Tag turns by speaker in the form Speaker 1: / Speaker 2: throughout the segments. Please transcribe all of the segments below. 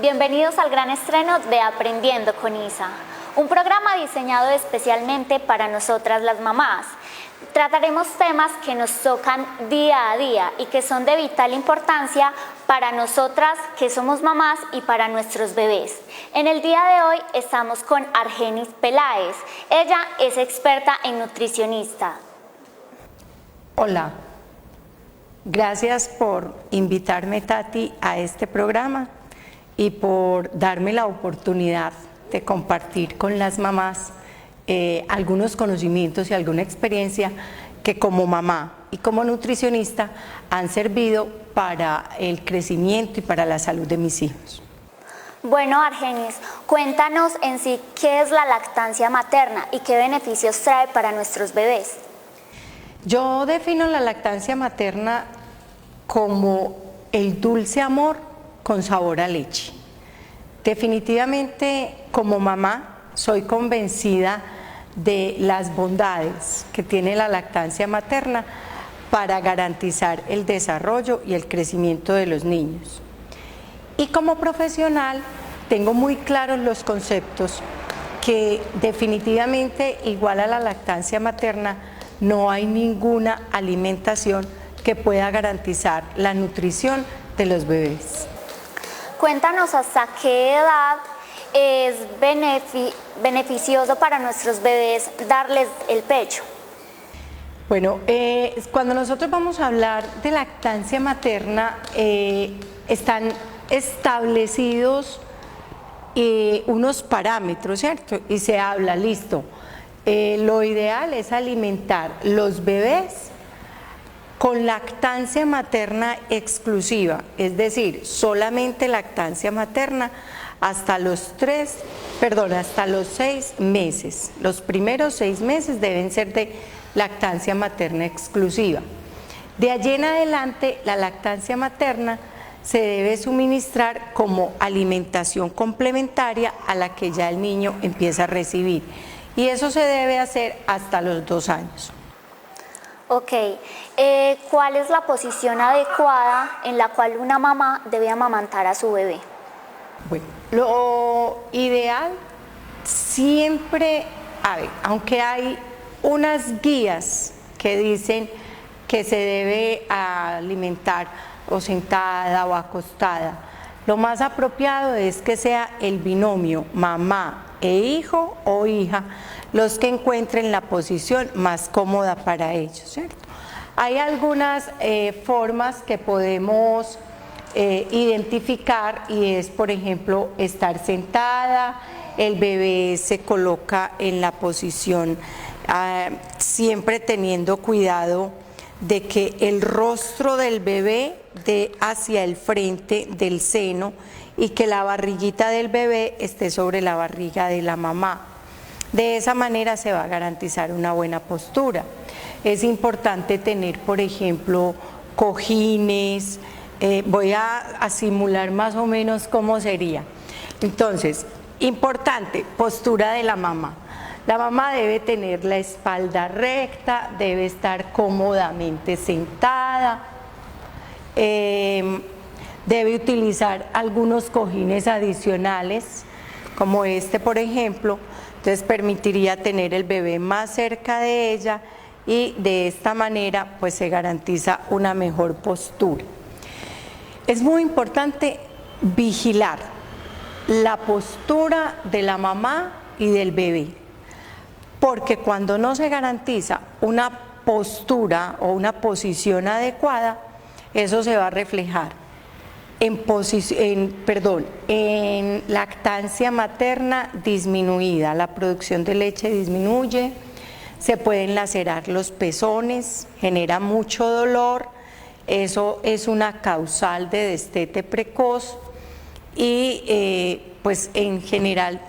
Speaker 1: Bienvenidos al gran estreno de Aprendiendo con Isa, un programa diseñado especialmente para nosotras las mamás. Trataremos temas que nos tocan día a día y que son de vital importancia para nosotras que somos mamás y para nuestros bebés. En el día de hoy estamos con Argenis Peláez. Ella es experta en nutricionista.
Speaker 2: Hola, gracias por invitarme, Tati, a este programa y por darme la oportunidad de compartir con las mamás algunos conocimientos y alguna experiencia que como mamá y como nutricionista han servido para el crecimiento y para la salud de mis hijos.
Speaker 1: Bueno, Argenis, cuéntanos en sí qué es la lactancia materna y qué beneficios trae para nuestros bebés.
Speaker 2: Yo defino la lactancia materna como el dulce amor con sabor a leche. Definitivamente, como mamá, soy convencida de las bondades que tiene la lactancia materna para garantizar el desarrollo y el crecimiento de los niños. Y como profesional, tengo muy claros los conceptos que definitivamente, igual a la lactancia materna, no hay ninguna alimentación que pueda garantizar la nutrición de los bebés.
Speaker 1: Cuéntanos hasta qué edad es beneficioso para nuestros bebés darles el pecho.
Speaker 2: Bueno, cuando nosotros vamos a hablar de lactancia materna, están establecidos unos parámetros, ¿cierto? Y se habla, listo, lo ideal es alimentar los bebés con lactancia materna exclusiva, es decir, solamente lactancia materna hasta los 6 meses. Los primeros 6 meses deben ser de lactancia materna exclusiva. De allí en adelante, la lactancia materna se debe suministrar como alimentación complementaria a la que ya el niño empieza a recibir. Y eso se debe hacer hasta los 2 años.
Speaker 1: Ok, ¿cuál es la posición adecuada en la cual una mamá debe amamantar a su bebé?
Speaker 2: Bueno, lo ideal siempre, aunque hay unas guías que dicen que se debe alimentar o sentada o acostada, lo más apropiado es que sea el binomio mamá e hijo o hija los que encuentren la posición más cómoda para ellos, ¿cierto? Hay algunas formas que podemos identificar y es, por ejemplo, estar sentada, el bebé se coloca en la posición siempre teniendo cuidado de que el rostro del bebé dé hacia el frente del seno y que la barriguita del bebé esté sobre la barriga de la mamá. De esa manera se va a garantizar una buena postura. Es importante tener, por ejemplo, cojines. Voy a simular más o menos cómo sería. Entonces, importante, postura de la mamá. La mamá debe tener la espalda recta, debe estar cómodamente sentada, debe utilizar algunos cojines adicionales, como este, por ejemplo. Entonces permitiría tener el bebé más cerca de ella y de esta manera pues se garantiza una mejor postura. Es muy importante vigilar la postura de la mamá y del bebé, porque cuando no se garantiza una postura o una posición adecuada, eso se va a reflejar en lactancia materna disminuida, la producción de leche disminuye, se pueden lacerar los pezones, genera mucho dolor, eso es una causal de destete precoz y pues en general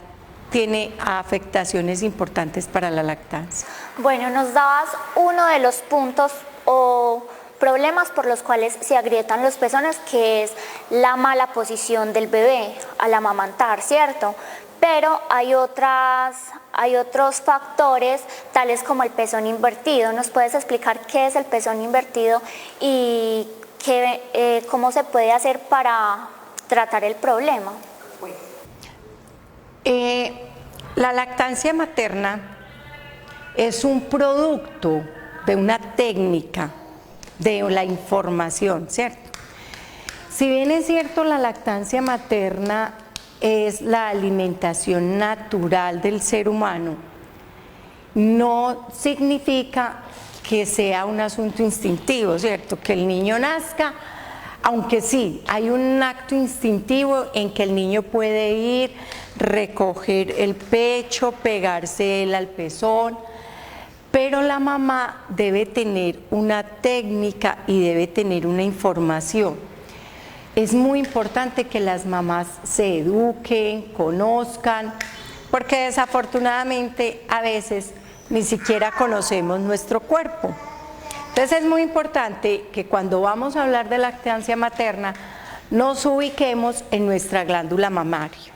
Speaker 2: tiene afectaciones importantes para la lactancia.
Speaker 1: Bueno, nos dabas uno de los puntos o problemas por los cuales se agrietan los pezones, que es la mala posición del bebé al amamantar, ¿cierto? Pero hay otros factores, tales como el pezón invertido. ¿Nos puedes explicar qué es el pezón invertido y cómo se puede hacer para tratar el problema?
Speaker 2: La lactancia materna es un producto de una técnica, de la información, ¿cierto? Si bien es cierto, la lactancia materna es la alimentación natural del ser humano, no significa que sea un asunto instintivo, ¿cierto? Que el niño nazca, aunque sí, hay un acto instintivo en que el niño puede ir, recoger el pecho, pegarse él al pezón, pero la mamá debe tener una técnica y debe tener una información. Es muy importante que las mamás se eduquen, conozcan, porque desafortunadamente a veces ni siquiera conocemos nuestro cuerpo. Entonces es muy importante que cuando vamos a hablar de lactancia materna nos ubiquemos en nuestra glándula mamaria.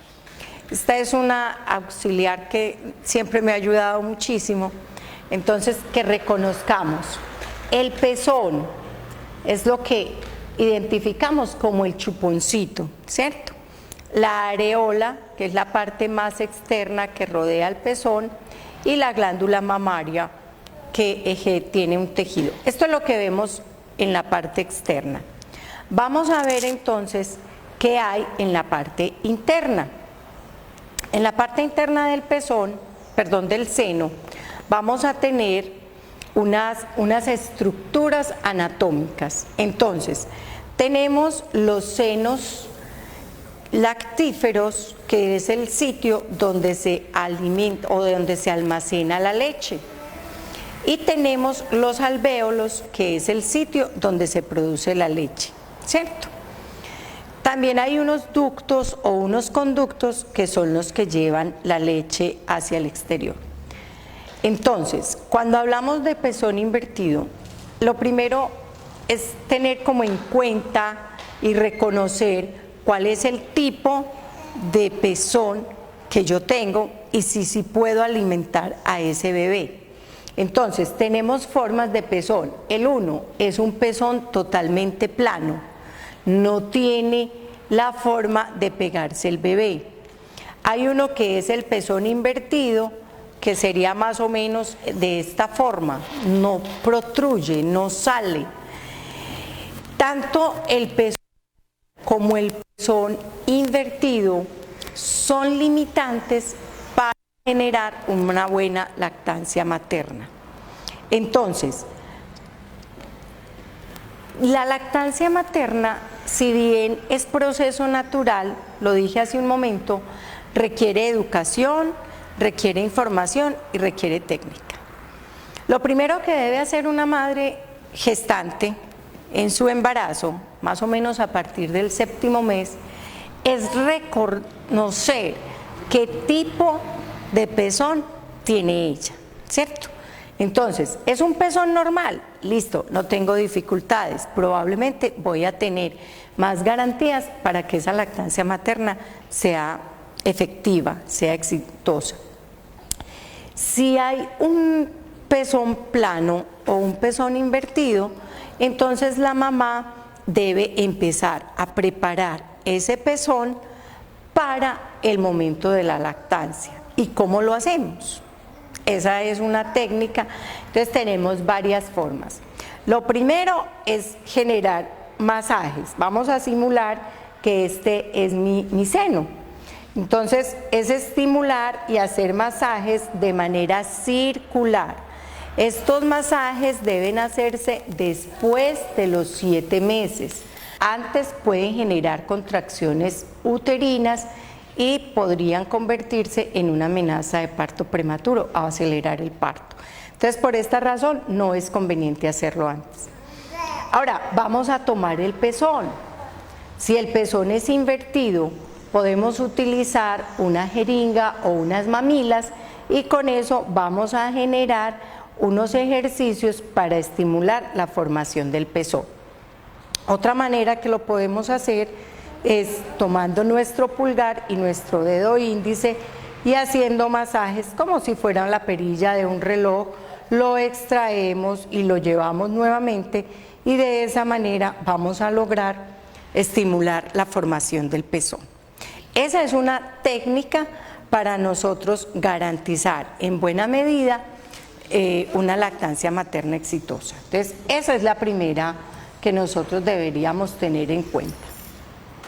Speaker 2: Esta es una auxiliar que siempre me ha ayudado muchísimo. Entonces, que reconozcamos. El pezón es lo que identificamos como el chuponcito, ¿cierto? La areola, que es la parte más externa que rodea el pezón, y la glándula mamaria, que tiene un tejido. Esto es lo que vemos en la parte externa. Vamos a ver entonces qué hay en la parte interna. En la parte interna del pezón, perdón, del seno, vamos a tener unas estructuras anatómicas. Entonces, tenemos los senos lactíferos, que es el sitio donde se alimenta o donde se almacena la leche. Y tenemos los alvéolos, que es el sitio donde se produce la leche, ¿cierto? También hay unos ductos o unos conductos que son los que llevan la leche hacia el exterior. Entonces, cuando hablamos de pezón invertido, lo primero es tener como en cuenta y reconocer cuál es el tipo de pezón que yo tengo y si puedo alimentar a ese bebé. Entonces, tenemos formas de pezón. El uno es un pezón totalmente plano, no tiene la forma de pegarse el bebé. Hay uno que es el pezón invertido, que sería más o menos de esta forma, no protruye, no sale. Tanto el pezón como el pezón invertido son limitantes para generar una buena lactancia materna. Entonces, la lactancia materna, si bien es proceso natural, lo dije hace un momento, requiere educación, requiere información y requiere técnica. Lo primero que debe hacer una madre gestante en su embarazo, más o menos a partir del 7º mes, es reconocer qué tipo de pezón tiene ella, ¿cierto? Entonces, ¿es un pezón normal? Listo, no tengo dificultades, probablemente voy a tener más garantías para que esa lactancia materna sea efectiva, sea exitosa. Si hay un pezón plano o un pezón invertido, entonces la mamá debe empezar a preparar ese pezón para el momento de la lactancia. ¿Y cómo lo hacemos? Esa es una técnica, entonces tenemos varias formas. Lo primero es generar masajes. Vamos a simular que este es mi seno. Entonces es estimular y hacer masajes de manera circular. Estos masajes deben hacerse después de los 7 meses. Antes pueden generar contracciones uterinas y podrían convertirse en una amenaza de parto prematuro o acelerar el parto. Entonces, por esta razón, no es conveniente hacerlo antes. Ahora, vamos a tomar el pezón. Si el pezón es invertido, podemos utilizar una jeringa o unas mamilas y con eso vamos a generar unos ejercicios para estimular la formación del pezón. Otra manera que lo podemos hacer es tomando nuestro pulgar y nuestro dedo índice y haciendo masajes como si fueran la perilla de un reloj, lo extraemos y lo llevamos nuevamente y de esa manera vamos a lograr estimular la formación del pezón. Esa es una técnica para nosotros garantizar en buena medida una lactancia materna exitosa. Entonces, esa es la primera que nosotros deberíamos tener en cuenta.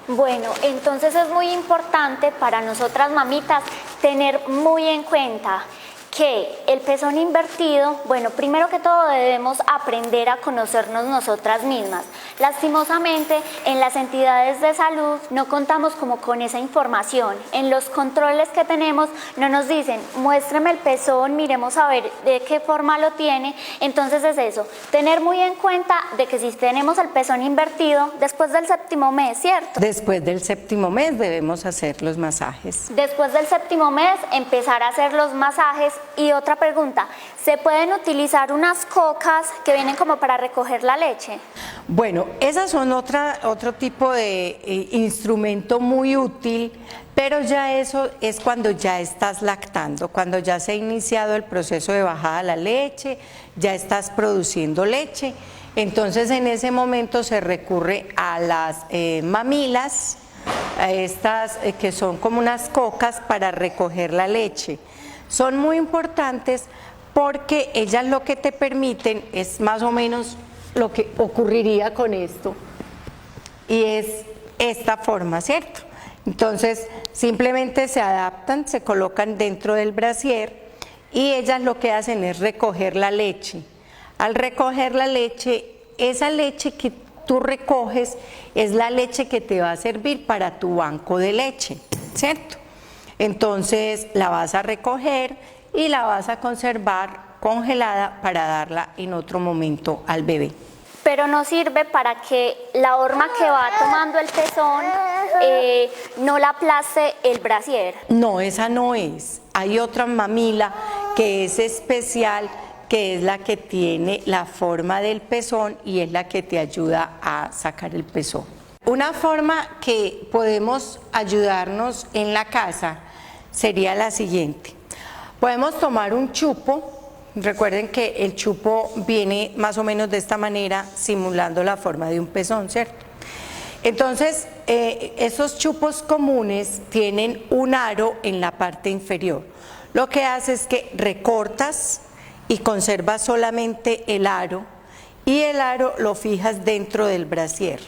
Speaker 1: Bueno, entonces es muy importante para nosotras mamitas tener muy en cuenta que el pezón invertido, bueno, primero que todo debemos aprender a conocernos nosotras mismas. Lastimosamente, en las entidades de salud no contamos como con esa información. En los controles que tenemos no nos dicen, muéstreme el pezón, miremos a ver de qué forma lo tiene. Entonces es eso, tener muy en cuenta de que si tenemos el pezón invertido, después del 7º mes, ¿cierto?
Speaker 2: Después del 7º mes debemos hacer los masajes.
Speaker 1: Después del 7º mes empezar a hacer los masajes. Y otra pregunta, ¿se pueden utilizar unas cocas que vienen como para recoger la leche?
Speaker 2: Bueno, esas son otro tipo de instrumento muy útil, pero ya eso es cuando ya estás lactando, cuando ya se ha iniciado el proceso de bajada de la leche, ya estás produciendo leche, entonces en ese momento se recurre a las mamilas, a estas que son como unas cocas para recoger la leche. Son muy importantes porque ellas lo que te permiten es más o menos lo que ocurriría con esto y es esta forma, ¿cierto? Entonces simplemente se adaptan, se colocan dentro del brasier y ellas lo que hacen es recoger la leche. Al recoger la leche, esa leche que tú recoges es la leche que te va a servir para tu banco de leche, ¿cierto? Entonces la vas a recoger y la vas a conservar congelada para darla en otro momento al bebé.
Speaker 1: Pero no sirve para que la horma que va tomando el pezón no la aplaste el brasier.
Speaker 2: No, esa no es. Hay otra mamila que es especial, que es la que tiene la forma del pezón y es la que te ayuda a sacar el pezón. Una forma que podemos ayudarnos en la casa sería la siguiente. Podemos tomar un chupo. Recuerden que el chupo viene más o menos de esta manera, simulando la forma de un pezón, ¿cierto? Entonces, esos chupos comunes tienen un aro en la parte inferior. Lo que hace es que recortas y conservas solamente el aro y el aro lo fijas dentro del brasier.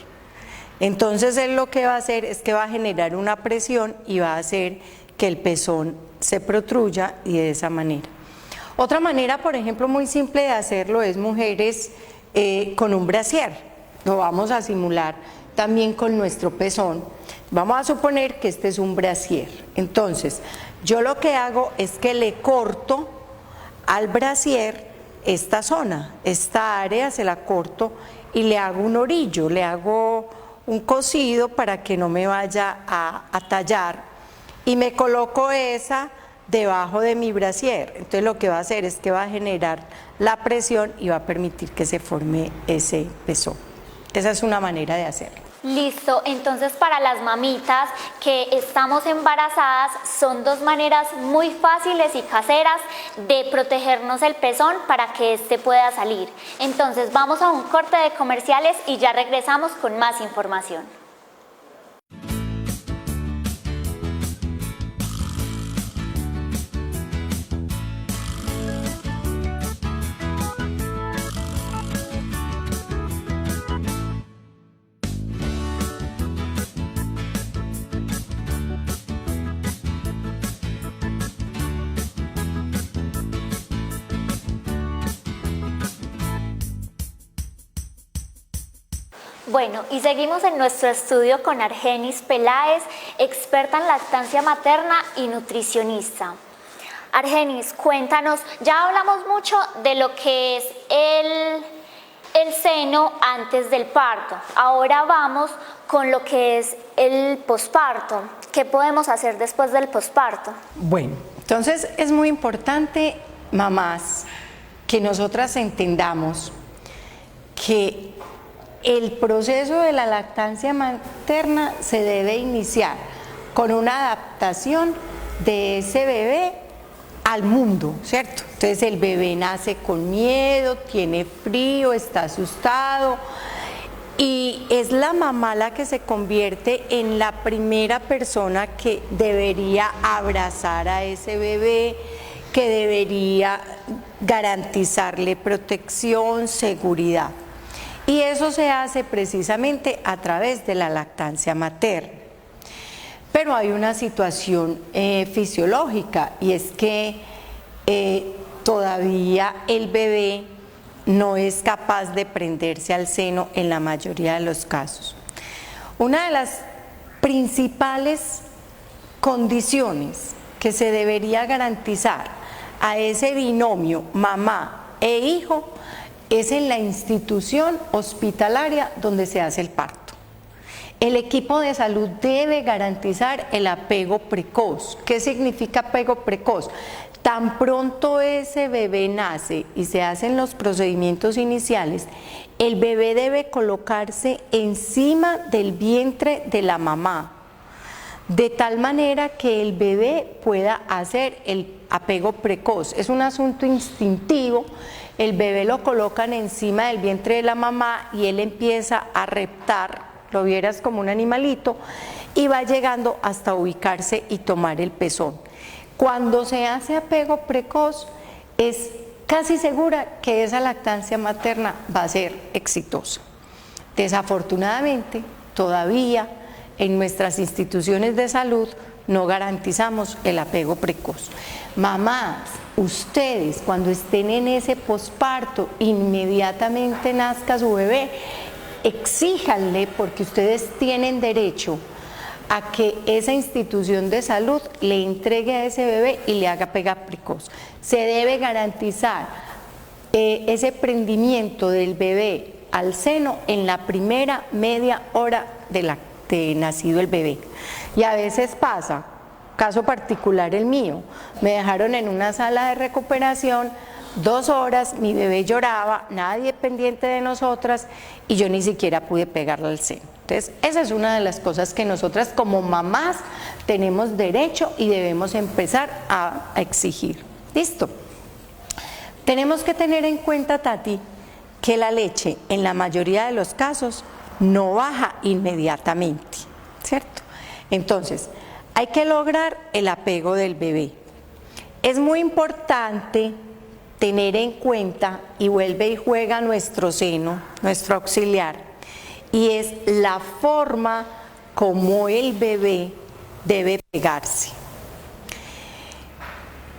Speaker 2: Entonces, él lo que va a hacer es que va a generar una presión y va a hacer que el pezón se protruya y de esa manera. Otra manera, por ejemplo, muy simple de hacerlo es mujeres con un brasier. Lo vamos a simular también con nuestro pezón. Vamos a suponer que este es un brasier. Entonces, yo lo que hago es que le corto al brasier esta zona, esta área se la corto y le hago un orillo, le hago un cosido para que no me vaya a tallar y me coloco esa debajo de mi brasier. Entonces lo que va a hacer es que va a generar la presión y va a permitir que se forme ese pezón. Esa es una manera de hacerlo.
Speaker 1: Listo, entonces para las mamitas que estamos embarazadas son dos maneras muy fáciles y caseras de protegernos el pezón para que éste pueda salir. Entonces vamos a un corte de comerciales y ya regresamos con más información. Bueno, y seguimos en nuestro estudio con Argenis Peláez, experta en lactancia materna y nutricionista. Argenis, cuéntanos, ya hablamos mucho de lo que es el seno antes del parto. Ahora vamos con lo que es el posparto. ¿Qué podemos hacer después del posparto?
Speaker 2: Bueno, entonces es muy importante, mamás, que nosotras entendamos que el proceso de la lactancia materna se debe iniciar con una adaptación de ese bebé al mundo, ¿cierto? Entonces el bebé nace con miedo, tiene frío, está asustado Y es la mamá la que se convierte en la primera persona que debería abrazar a ese bebé, que debería garantizarle protección, seguridad. Y eso se hace precisamente a través de la lactancia materna. Pero hay una situación fisiológica, y es que todavía el bebé no es capaz de prenderse al seno en la mayoría de los casos. Una de las principales condiciones que se debería garantizar a ese binomio mamá e hijo es en la institución hospitalaria donde se hace el parto. El equipo de salud debe garantizar el apego precoz. ¿Qué significa apego precoz? Tan pronto ese bebé nace y se hacen los procedimientos iniciales, el bebé debe colocarse encima del vientre de la mamá, de tal manera que el bebé pueda hacer el apego precoz. Es un asunto instintivo, el bebé lo colocan encima del vientre de la mamá y él empieza a reptar, lo vieras como un animalito, y va llegando hasta ubicarse y tomar el pezón. Cuando se hace apego precoz, es casi segura que esa lactancia materna va a ser exitosa. Desafortunadamente, todavía en nuestras instituciones de salud no garantizamos el apego precoz. Mamás, ustedes cuando estén en ese posparto, inmediatamente nazca su bebé, exíjanle, porque ustedes tienen derecho a que esa institución de salud le entregue a ese bebé y le haga apego precoz. Se debe garantizar ese prendimiento del bebé al seno en la primera media hora de nacido el bebé. Y a veces pasa, caso particular el mío, me dejaron en una sala de recuperación 2 horas, mi bebé lloraba, nadie pendiente de nosotras y yo ni siquiera pude pegarle al seno. Entonces, esa es una de las cosas que nosotras como mamás tenemos derecho y debemos empezar a exigir. ¿Listo? Tenemos que tener en cuenta, Tati, que la leche en la mayoría de los casos no baja inmediatamente, ¿cierto? Entonces, hay que lograr el apego del bebé. Es muy importante tener en cuenta, y vuelve y juega nuestro seno, nuestro auxiliar, y es la forma como el bebé debe pegarse.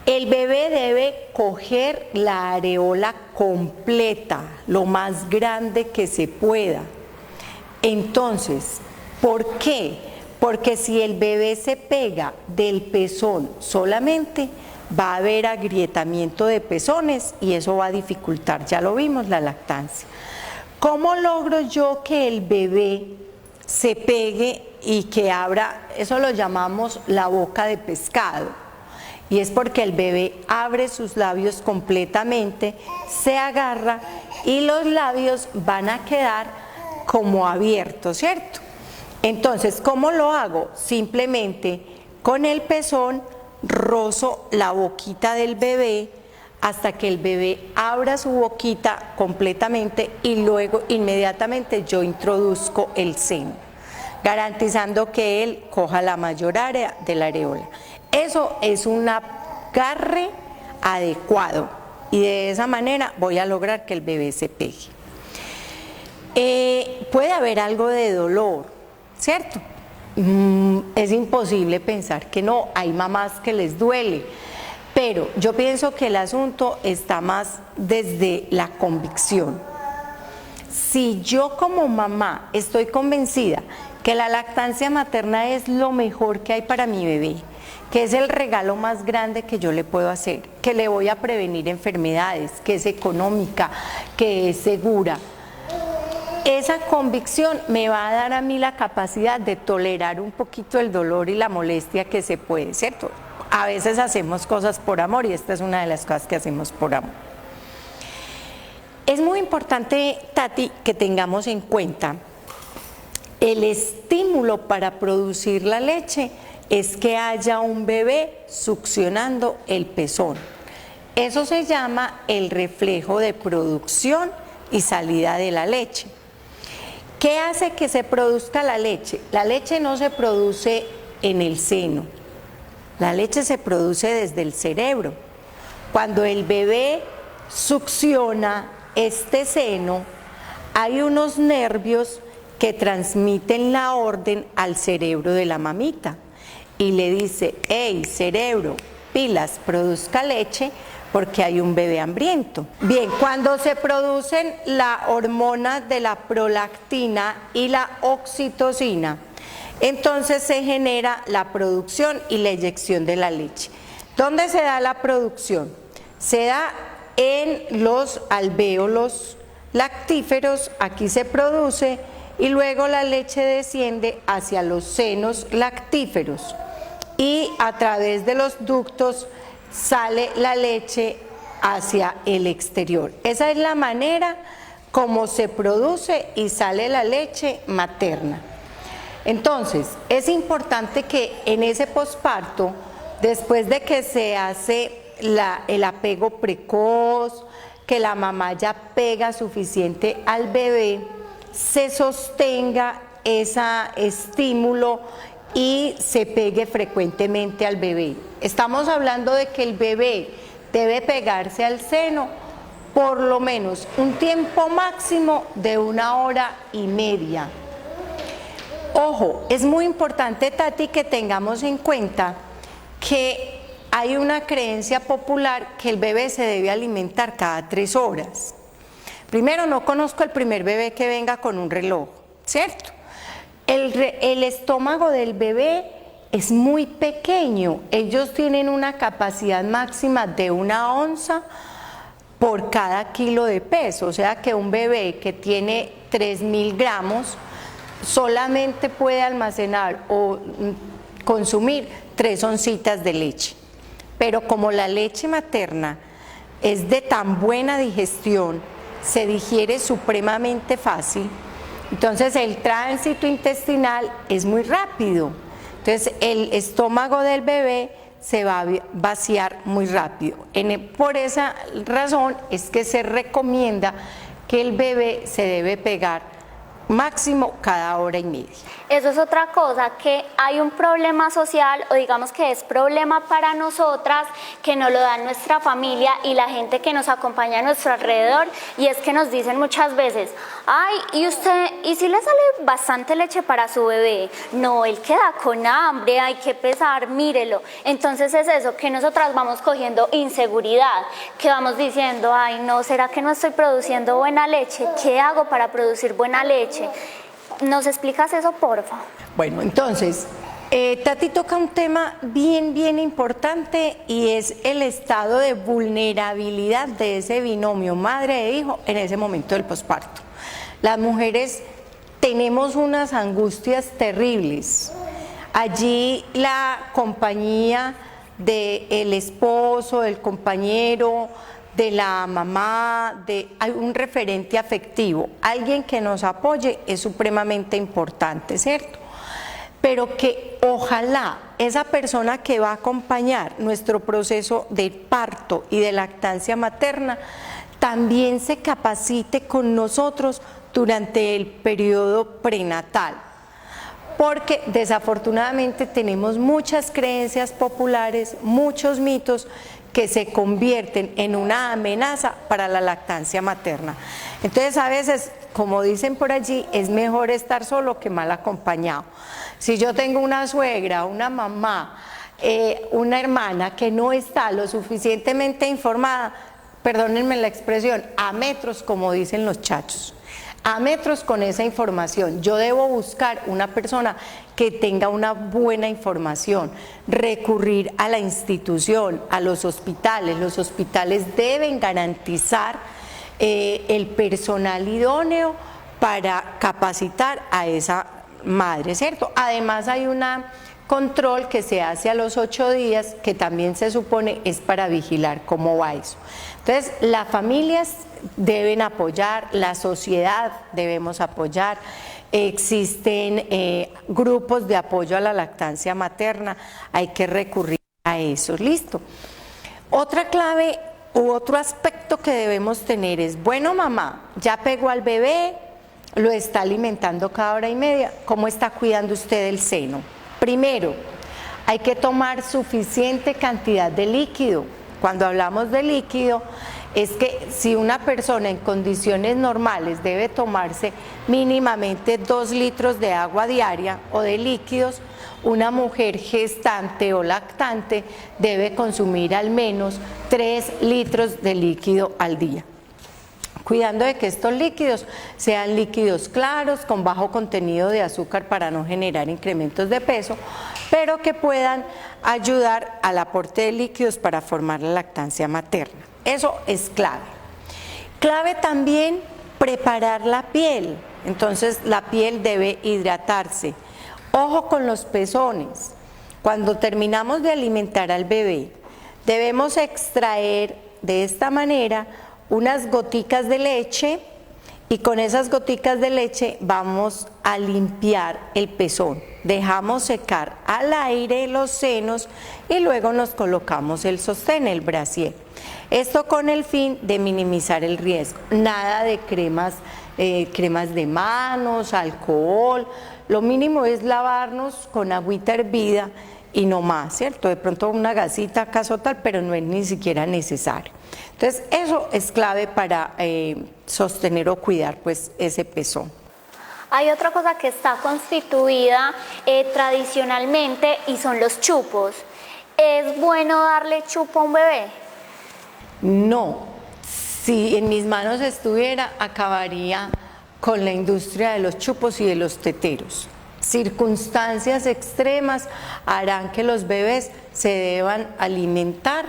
Speaker 2: El bebé debe coger la areola completa, lo más grande que se pueda. Entonces, ¿por qué? Porque si el bebé se pega del pezón solamente, va a haber agrietamiento de pezones y eso va a dificultar, ya lo vimos, la lactancia. ¿Cómo logro yo que el bebé se pegue y que abra? Eso lo llamamos la boca de pescado. Y es porque el bebé abre sus labios completamente, se agarra y los labios van a quedar como abiertos, ¿cierto? Entonces, ¿cómo lo hago? Simplemente con el pezón rozo la boquita del bebé hasta que el bebé abra su boquita completamente y luego inmediatamente yo introduzco el seno, garantizando que él coja la mayor área de la areola. Eso es un agarre adecuado y de esa manera voy a lograr que el bebé se pegue. Puede haber algo de dolor, ¿cierto? Es imposible pensar que no, hay mamás que les duele, pero yo pienso que el asunto está más desde la convicción. Si yo como mamá estoy convencida que la lactancia materna es lo mejor que hay para mi bebé, que es el regalo más grande que yo le puedo hacer, que le voy a prevenir enfermedades, que es económica, que es segura, esa convicción me va a dar a mí la capacidad de tolerar un poquito el dolor y la molestia que se puede, ¿cierto? A veces hacemos cosas por amor y esta es una de las cosas que hacemos por amor. Es muy importante, Tati, que tengamos en cuenta el estímulo para producir la leche es que haya un bebé succionando el pezón. Eso se llama el reflejo de producción y salida de la leche. ¿Qué hace que se produzca la leche? La leche no se produce en el seno, la leche se produce desde el cerebro. Cuando el bebé succiona este seno, hay unos nervios que transmiten la orden al cerebro de la mamita y le dice: hey, cerebro, pilas, produzca leche porque hay un bebé hambriento. Bien, cuando se producen las hormonas de la prolactina y la oxitocina, entonces se genera la producción y la eyección de la leche. ¿Dónde se da la producción? Se da en los alvéolos lactíferos, aquí se produce, y luego la leche desciende hacia los senos lactíferos y a través de los ductos sale la leche hacia el exterior. Esa es la manera como se produce y sale la leche materna. Entonces, es importante que en ese posparto, después de que se hace el apego precoz, que la mamá ya pega suficiente al bebé, se sostenga ese estímulo y se pegue frecuentemente al bebé. Estamos hablando de que el bebé debe pegarse al seno por lo menos un tiempo máximo de 1 hora y media. Ojo, es muy importante, Tati, que tengamos en cuenta que hay una creencia popular que el bebé se debe alimentar cada 3 horas. Primero, no conozco el primer bebé que venga con un reloj, ¿cierto? El estómago del bebé es muy pequeño, ellos tienen una capacidad máxima de 1 onza por cada kilo de peso, o sea que un bebé que tiene 3.000 gramos solamente puede almacenar o consumir 3 oncitas de leche. Pero como la leche materna es de tan buena digestión, se digiere supremamente fácil, entonces el tránsito intestinal es muy rápido, entonces el estómago del bebé se va a vaciar muy rápido. Por esa razón es que se recomienda que el bebé se debe pegar máximo cada 1 hora y media.
Speaker 1: Eso es otra cosa, que hay un problema social, o digamos que es problema para nosotras, que nos lo da nuestra familia y la gente que nos acompaña a nuestro alrededor, y es que nos dicen muchas veces: ay, ¿y si le sale bastante leche para su bebé? No, él queda con hambre, hay que pesar, mírelo. Entonces es eso, que nosotras vamos cogiendo inseguridad, que vamos diciendo: ay, no, ¿será que no estoy produciendo buena leche? ¿Qué hago para producir buena leche? ¿Nos explicas eso, porfa?
Speaker 2: Bueno, entonces, Tati toca un tema bien importante, y es el estado de vulnerabilidad de ese binomio madre e hijo en ese momento del posparto. Las mujeres tenemos unas angustias terribles. Allí la compañía del esposo, del compañero, de la mamá, hay un referente afectivo, alguien que nos apoye es supremamente importante, ¿cierto? Pero que ojalá esa persona que va a acompañar nuestro proceso de parto y de lactancia materna también se capacite con nosotros durante el periodo prenatal, porque desafortunadamente tenemos muchas creencias populares, muchos mitos que se convierten en una amenaza para la lactancia materna. Entonces, a veces, como dicen por allí, es mejor estar solo que mal acompañado. Si yo tengo una suegra, una mamá, una hermana que no está lo suficientemente informada, perdónenme la expresión, a metros, como dicen los chachos, a metros con esa información, yo debo buscar una persona que tenga una buena información, recurrir a la institución, a los hospitales. Los hospitales deben garantizar el personal idóneo para capacitar a esa madre, ¿cierto? Además hay un control que se hace a los 8 días, que también se supone es para vigilar cómo va eso. Entonces, las familias deben apoyar, la sociedad debemos apoyar, existen grupos de apoyo a la lactancia materna, hay que recurrir a eso, listo. Otra clave u otro aspecto que debemos tener es: bueno, mamá, ya pegó al bebé, lo está alimentando cada hora y media, ¿cómo está cuidando usted el seno? Primero, hay que tomar suficiente cantidad de líquido. Cuando hablamos de líquido, es que si una persona en condiciones normales debe tomarse mínimamente 2 litros de agua diaria o de líquidos, una mujer gestante o lactante debe consumir al menos 3 litros de líquido al día. Cuidando de que estos líquidos sean líquidos claros, con bajo contenido de azúcar para no generar incrementos de peso, pero que puedan ayudar al aporte de líquidos para formar la lactancia materna. Eso es clave. Clave también preparar la piel. Entonces la piel debe hidratarse. Ojo con los pezones. Cuando terminamos de alimentar al bebé, debemos extraer de esta manera unas goticas de leche y con esas goticas de leche vamos a limpiar el pezón. Dejamos secar al aire los senos y luego nos colocamos el sostén, el brasier. Esto con el fin de minimizar el riesgo. Nada de cremas de manos, alcohol. Lo mínimo es lavarnos con agüita hervida y no más, ¿cierto? De pronto una gasita acaso tal, pero no es ni siquiera necesario. Entonces eso es clave para sostener o cuidar pues ese pezón.
Speaker 1: Hay otra cosa que está constituida tradicionalmente y son los chupos. ¿Es bueno darle chupo a un bebé?
Speaker 2: No, si en mis manos estuviera, acabaría con la industria de los chupos y de los teteros. Circunstancias extremas harán que los bebés se deban alimentar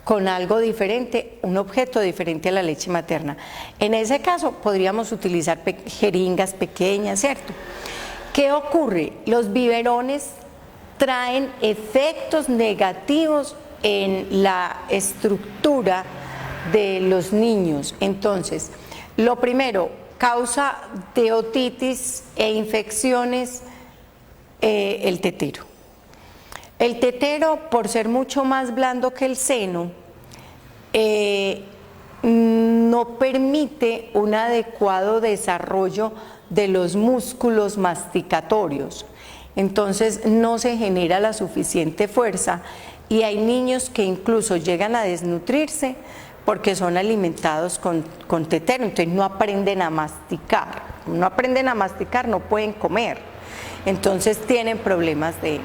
Speaker 2: con algo diferente, un objeto diferente a la leche materna. En ese caso podríamos utilizar jeringas pequeñas, ¿cierto? ¿Qué ocurre? Los biberones traen efectos negativos en la estructura de los niños. Entonces, lo primero, causa de otitis e infecciones el tetero. El tetero, por ser mucho más blando que el seno, no permite un adecuado desarrollo de los músculos masticatorios. Entonces no se genera la suficiente fuerza y hay niños que incluso llegan a desnutrirse porque son alimentados con tetero, entonces no aprenden a masticar. No aprenden a masticar, no pueden comer. Entonces tienen problemas de eso.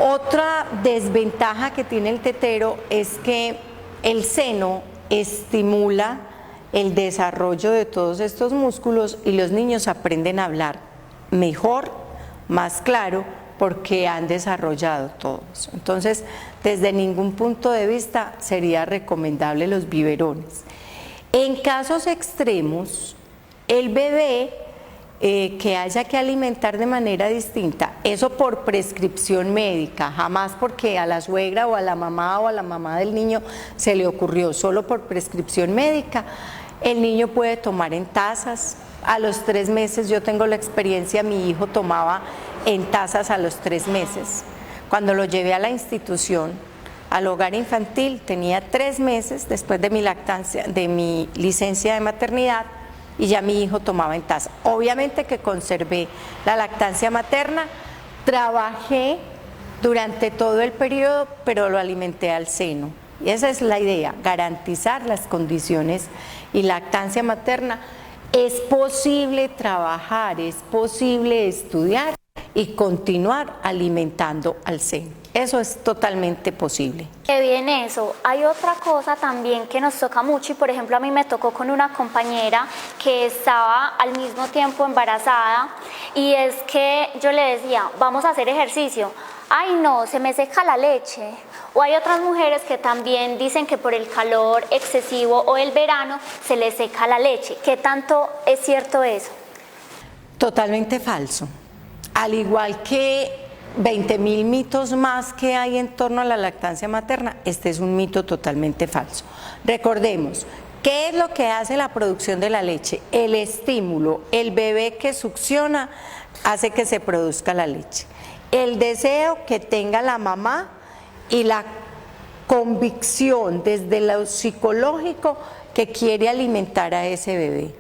Speaker 2: Otra desventaja que tiene el tetero es que el seno estimula el desarrollo de todos estos músculos y los niños aprenden a hablar mejor, más claro, porque han desarrollado todo eso. Entonces, desde ningún punto de vista sería recomendable los biberones. En casos extremos, el bebé que haya que alimentar de manera distinta, eso por prescripción médica, jamás porque a la suegra o a la mamá del niño se le ocurrió, solo por prescripción médica, el niño puede tomar en tazas. A los 3 meses, yo tengo la experiencia, mi hijo tomaba en tazas a los 3 meses. Cuando lo llevé a la institución, al hogar infantil, tenía 3 meses después de mi lactancia, de mi licencia de maternidad, y ya mi hijo tomaba en taza. Obviamente que conservé la lactancia materna, trabajé durante todo el periodo, pero lo alimenté al seno. Y esa es la idea, garantizar las condiciones y lactancia materna. Es posible trabajar, es posible estudiar y continuar alimentando al seno. Eso es totalmente posible.
Speaker 1: Qué bien eso. Hay otra cosa también que nos toca mucho y por ejemplo a mí me tocó con una compañera que estaba al mismo tiempo embarazada y es que yo le decía, vamos a hacer ejercicio. Ay no, se me seca la leche. O hay otras mujeres que también dicen que por el calor excesivo o el verano se les seca la leche. ¿Qué tanto es cierto eso?
Speaker 2: Totalmente falso. Al igual que 20.000 mitos más que hay en torno a la lactancia materna, este es un mito totalmente falso. Recordemos, ¿qué es lo que hace la producción de la leche? El estímulo, el bebé que succiona hace que se produzca la leche. El deseo que tenga la mamá y la convicción desde lo psicológico que quiere alimentar a ese bebé.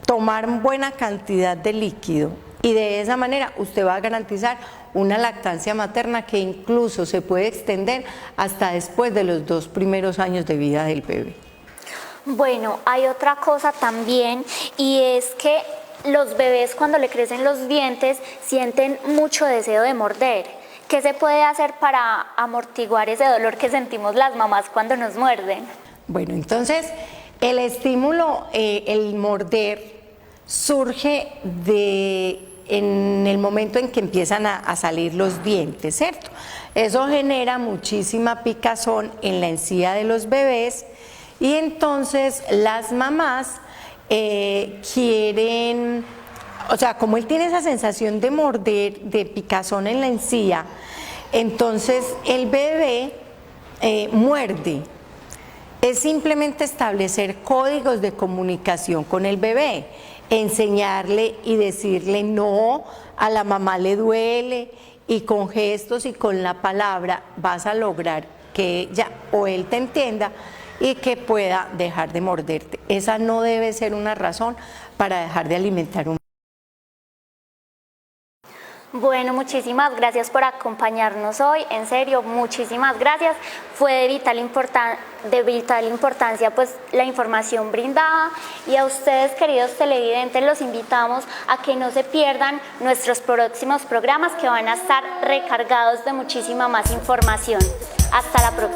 Speaker 2: tomar buena cantidad de líquido y de esa manera usted va a garantizar una lactancia materna que incluso se puede extender hasta después de los 2 primeros años de vida del bebé.
Speaker 1: Bueno, hay otra cosa también y es que los bebés cuando le crecen los dientes sienten mucho deseo de morder. ¿Qué se puede hacer para amortiguar ese dolor que sentimos las mamás cuando nos muerden?
Speaker 2: Bueno, entonces el estímulo, el morder, surge en el momento en que empiezan a salir los dientes, ¿cierto? Eso genera muchísima picazón en la encía de los bebés y entonces las mamás quieren, o sea, como él tiene esa sensación de morder, de picazón en la encía, entonces el bebé muerde. Es simplemente establecer códigos de comunicación con el bebé, enseñarle y decirle no, a la mamá le duele, y con gestos y con la palabra vas a lograr que ella o él te entienda y que pueda dejar de morderte. Esa no debe ser una razón para dejar de alimentar un.
Speaker 1: Bueno, muchísimas gracias por acompañarnos hoy, en serio, muchísimas gracias. Fue de vital importancia pues la información brindada y a ustedes, queridos televidentes, los invitamos a que no se pierdan nuestros próximos programas que van a estar recargados de muchísima más información. Hasta la próxima.